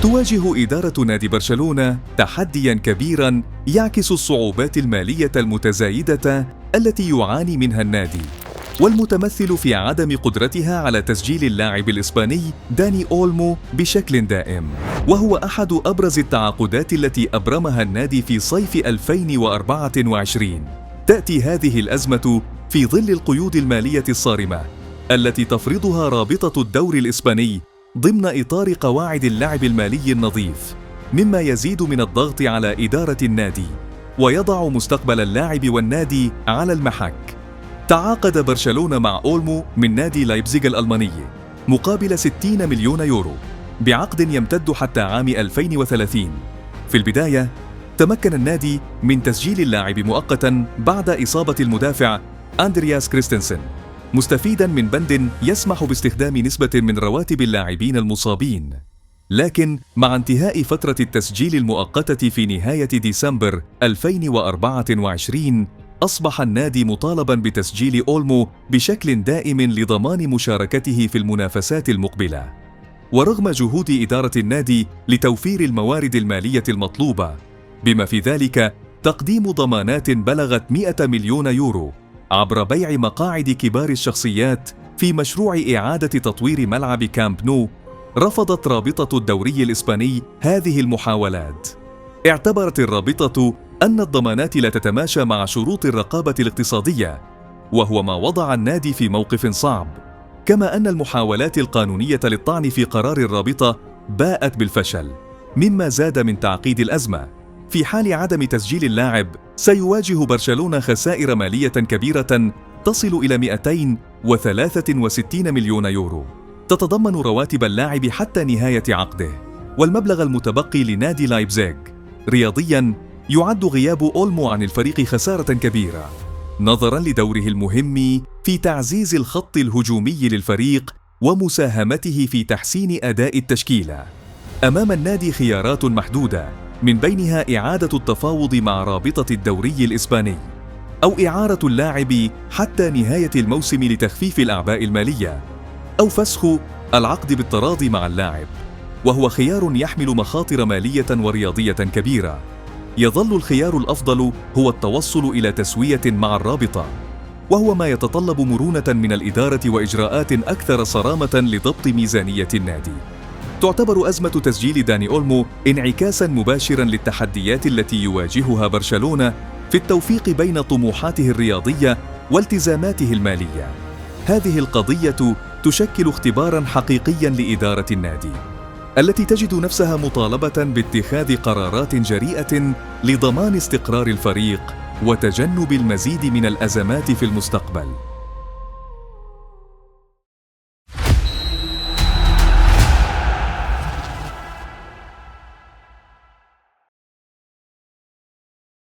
تواجه إدارة نادي برشلونة تحدياً كبيراً يعكس الصعوبات المالية المتزايدة التي يعاني منها النادي، والمتمثل في عدم قدرتها على تسجيل اللاعب الإسباني داني أولمو بشكل دائم، وهو أحد أبرز التعاقدات التي أبرمها النادي في صيف 2024. تأتي هذه الأزمة في ظل القيود المالية الصارمة التي تفرضها رابطة الدوري الإسباني ضمن إطار قواعد اللعب المالي النظيف، مما يزيد من الضغط على إدارة النادي ويضع مستقبل اللاعب والنادي على المحك. تعاقد برشلونة مع أولمو من نادي لايبزيغ الألماني مقابل 60 مليون يورو بعقد يمتد حتى عام 2030. في البداية تمكن النادي من تسجيل اللاعب مؤقتاً بعد إصابة المدافع أندرياس كريستنسن، مستفيداً من بند يسمح باستخدام نسبة من رواتب اللاعبين المصابين. لكن مع انتهاء فترة التسجيل المؤقتة في نهاية ديسمبر 2024 أصبح النادي مطالباً بتسجيل أولمو بشكل دائم لضمان مشاركته في المنافسات المقبلة. ورغم جهود إدارة النادي لتوفير الموارد المالية المطلوبة، بما في ذلك تقديم ضمانات بلغت 100 مليون يورو عبر بيع مقاعد كبار الشخصيات في مشروع إعادة تطوير ملعب كامب نو، رفضت رابطة الدوري الإسباني هذه المحاولات. اعتبرت الرابطة أن الضمانات لا تتماشى مع شروط الرقابة الاقتصادية، وهو ما وضع النادي في موقف صعب، كما أن المحاولات القانونية للطعن في قرار الرابطة باءت بالفشل، مما زاد من تعقيد الأزمة. في حال عدم تسجيل اللاعب سيواجه برشلونة خسائر مالية كبيرة تصل إلى 263 مليون يورو، تتضمن رواتب اللاعب حتى نهاية عقده، والمبلغ المتبقي لنادي لايبزيغ. رياضياً يعد غياب أولمو عن الفريق خسارة كبيرة، نظراً لدوره المهم في تعزيز الخط الهجومي للفريق ومساهمته في تحسين أداء التشكيلة. أمام النادي خيارات محدودة، من بينها إعادة التفاوض مع رابطة الدوري الإسباني، أو إعارة اللاعب حتى نهاية الموسم لتخفيف الأعباء المالية، أو فسخ العقد بالتراضي مع اللاعب، وهو خيار يحمل مخاطر مالية ورياضية كبيرة. يظل الخيار الأفضل هو التوصل إلى تسوية مع الرابطة، وهو ما يتطلب مرونة من الإدارة وإجراءات أكثر صرامة لضبط ميزانية النادي. تعتبر أزمة تسجيل داني أولمو انعكاساً مباشراً للتحديات التي يواجهها برشلونة في التوفيق بين طموحاته الرياضية والتزاماته المالية. هذه القضية تشكل اختباراً حقيقياً لإدارة النادي، التي تجد نفسها مطالبة باتخاذ قرارات جريئة لضمان استقرار الفريق وتجنب المزيد من الأزمات في المستقبل.